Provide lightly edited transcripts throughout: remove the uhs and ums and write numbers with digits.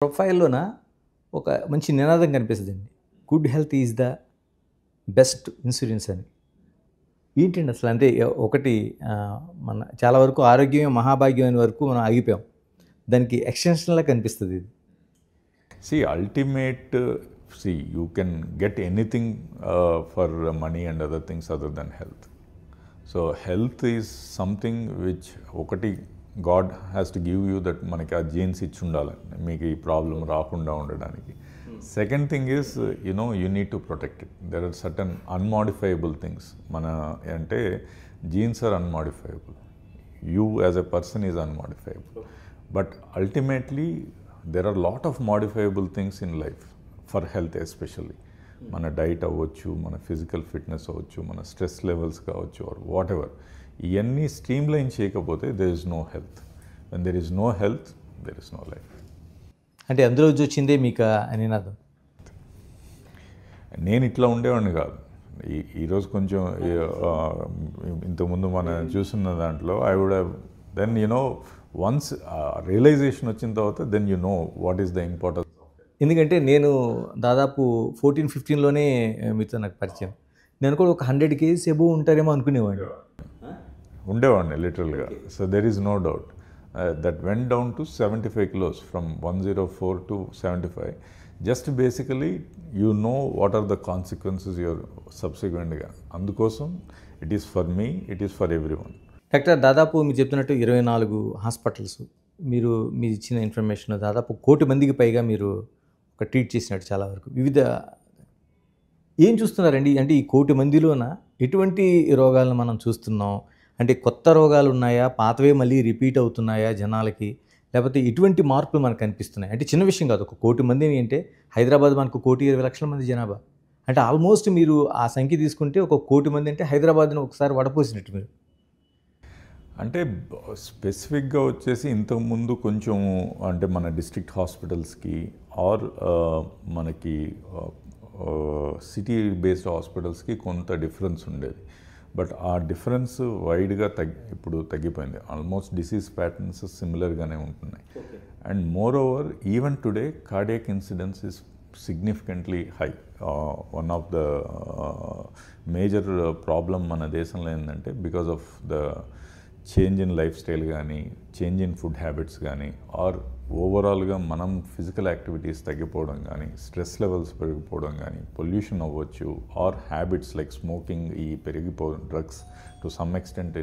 ప్రొఫైల్‌లోన ఒక మంచి నినాదం కనిపిస్తదండి. Good health is the best insurance అని. ఏంటండి అసలు? అంటే ఒకటి మన చాలా వరకు ఆరోగ్యమే మహాభాగ్యం అనే వరకు మనం ఆగిపోయాం. దానికి ఎక్స్‌టెన్షన్‌లా కనిపిస్తది ఇది. See, ultimate, you can get anything for money and other things other than health. So, health is something which ఒకటి God has to give you that మనకి ఆ జీన్స్ ఇచ్చి ఉండాలి మీకు ఈ ప్రాబ్లం రాకుండా ఉండడానికి. Second thing is, you need to protect it. There are certain unmodifiable things. మన అంటే genes are unmodifiable. You as a person is unmodifiable. But ultimately, there are a lot of modifiable things in life for health especially. మన diet అవ్వచ్చు, మన physical fitness అవ్వచ్చు, మన stress levels కావచ్చు, or whatever. ఇవన్నీ streamline చేయకపోతే there is no health. When there is no health, there is no life. అంటే అందులో వచ్చిందే మీకు ఆ నినాదం. నేను ఇట్లా ఉండేవాడిని కాదు. ఈరోజు కొంచెం ఇంతకుముందు మనం చూస్తున్న దాంట్లో I would have then once realization వచ్చిన తర్వాత then what is the importance. ఎందుకంటే నేను దాదాపు 14-15లోనే మీతో నాకు పరిచయం. నేను కూడా ఒక 100 కేజీస్ ఎబోవ్ ఉంటారేమో అనుకునేవాడిని. ఉండేవాడిని లిటరల్గా. So there is no doubt that went down to 75 kilos from 104 to 75. Just basically what are the consequences your సబ్సిక్వెంట్గా. అందుకోసం it is for me, it is for everyone. Doctor, దాదాపు మీరు చెప్తున్నట్టు 24 hospitals, మీరు ఇచ్చిన ఇన్ఫర్మేషన్ దాదాపు 1 కోటి మందికి పైగా మీరు ట్రీట్ చేసినట్టు చాలా వరకు వివిధ ఏం చూస్తున్నారండి? అంటే ఈ 1 కోటి మందిలోన ఎటువంటి రోగాలను మనం చూస్తున్నాం? అంటే కొత్త రోగాలు ఉన్నాయా, పాతవే మళ్ళీ రిపీట్ అవుతున్నాయా జనాలకి, లేకపోతే ఇటువంటి మార్పులు మనకు కనిపిస్తున్నాయి? అంటే చిన్న విషయం కాదు. 1 కోటి మందిని అంటే హైదరాబాద్ మనకు 1,20,00,000 మంది జనాభా. అంటే ఆల్మోస్ట్ మీరు ఆ సంఖ్య తీసుకుంటే 1 కోటి మంది అంటే హైదరాబాద్ని ఒకసారి వడపోసినట్టు మీరు. అంటే స్పెసిఫిక్గా వచ్చేసి ఇంతకుముందు కొంచెం అంటే మన డిస్ట్రిక్ట్ హాస్పిటల్స్కి ఆర్ మనకి సిటీ బేస్డ్ హాస్పిటల్స్కి కొంత డిఫరెన్స్ ఉండేది. బట్ ఆ డిఫరెన్స్ వైడ్గా ఇప్పుడు తగ్గిపోయింది. ఆల్మోస్ట్ డిసీజ్ ప్యాటర్న్స్ సిమిలర్గానే ఉంటున్నాయి. And more over even today cardiac incidence is significantly high. One of the major problem మన దేశంలో ఏంటంటే because of the change in life style కానీ, చేంజ్ ఇన్ ఫుడ్ హ్యాబిట్స్ కానీ, ఆర్ ఓవరాల్గా మనం ఫిజికల్ యాక్టివిటీస్ తగ్గిపోవడం కానీ, స్ట్రెస్ లెవెల్స్ పెరిగిపోవడం కానీ, పొల్యూషన్ అవ్వచ్చు, ఆర్ హ్యాబిట్స్ లైక్ స్మోకింగ్, ఈ డ్రగ్స్ టు సమ్ ఎక్స్టెంట్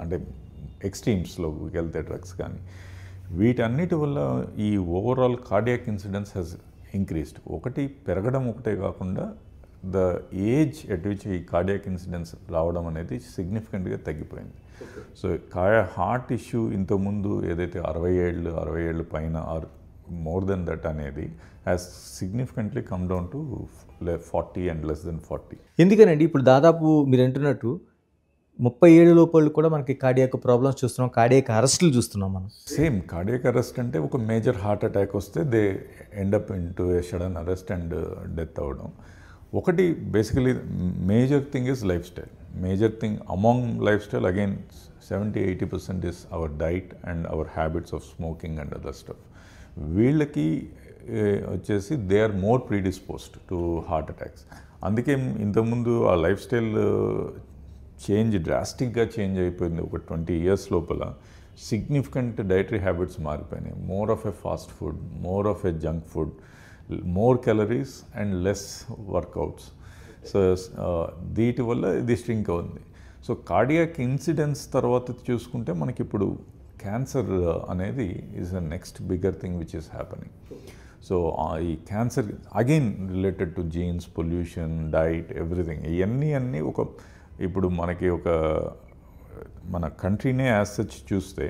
అంటే ఎక్స్ట్రీమ్స్లోకి వెళ్తే డ్రగ్స్ కానీ, వీటన్నిటి వల్ల ఈ overall cardiac incidence has increased. ఒకటి పెరగడం ఒకటే కాకుండా ద ఏజ్ ఎట్ విచ్ ఈ కార్డియాక్ ఇన్సిడెన్స్ రావడం అనేది సిగ్నిఫికెంట్గా తగ్గిపోయింది. సో హార్ట్ ఇష్యూ ఇంతకుముందు ఏదైతే 60 ఏళ్ళు పైన ఆర్ మోర్ దెన్ దట్ అనేది has significantly come down to 40 and less than 40. ఎందుకనండి ఇప్పుడు దాదాపు మీరు అంటున్నట్టు 37 లోపల కూడా మనకి కార్డియాక్ ప్రాబ్లమ్స్ చూస్తున్నాం, కార్డియాక్ అరెస్టులు చూస్తున్నాం మనం. సేమ్ కార్డియాక్ అరెస్ట్ అంటే ఒక మేజర్ హార్ట్ అటాక్ వస్తే they end up into a sudden arrest and death అవ్వడం. ఒకటి basically major thing is lifestyle. Major thing among lifestyle again 70-80% is our diet and our habits of smoking and other stuff. వీళ్ళకి వచ్చేసి they are more predisposed to heart attacks. అందుకే ఇంతకుముందు ఆ life style డ్రాస్టిక్గా change అయిపోయింది. ఒక 20 years లోపల significant dietary habits మారిపోయినాయి. More of a fast food, more of a junk food, more calories and less workouts. So వీటి వల్ల ఇది స్ట్రింక్ అవుతుంది. సో కార్డియాక్ ఇన్సిడెన్స్ తర్వాత చూసుకుంటే మనకి ఇప్పుడు క్యాన్సర్ అనేది is the next bigger thing which is happening. So ఈ cancer again related to genes, pollution, diet, everything. ఇవన్నీ ఇప్పుడు మనకి మన కంట్రీనే యాజ్ సచ్ చూస్తే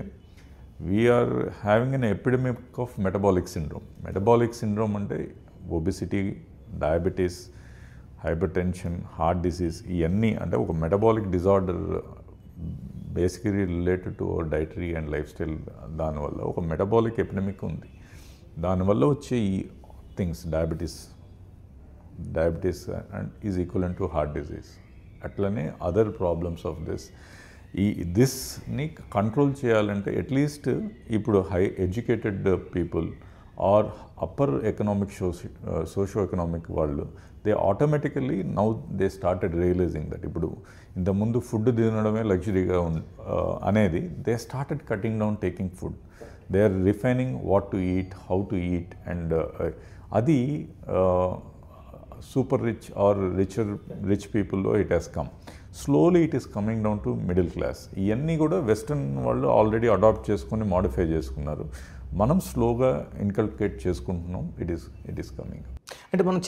we are having an epidemic of metabolic syndrome. Metabolic syndrome అంటే obesity, diabetes, hypertension, heart disease, ఇవన్నీ అంటే ఒక metabolic disorder basically related to dietary and lifestyle. దానివల్ల ఒక మెటబాలిక్ ఎపిడమిక్ ఉంది. దానివల్ల వచ్చే ఈ things diabetes and is equivalent to heart disease. అట్లనే అదర్ ప్రాబ్లమ్స్ ఆఫ్ దిస్ని కంట్రోల్ చేయాలంటే అట్లీస్ట్ ఇప్పుడు high educated people are upper economic socio economic వాళ్ళు, they automatically now they started realizing that ఇప్పుడు ఇంతకుముందు ఫుడ్ తినడమే లగ్జరీగా అనేది they started cutting down taking food. They are refining what to eat, how to eat, and అది super rich or rich people it has come. Slowly it is coming down to middle class. ఇవన్నీ కూడా western వాళ్ళు already adapt చేసుకొని modify చేసుకున్నారు. మనం స్లోగా inculcate చేసుకుంటున్నాం. It is coming. అంటే మనం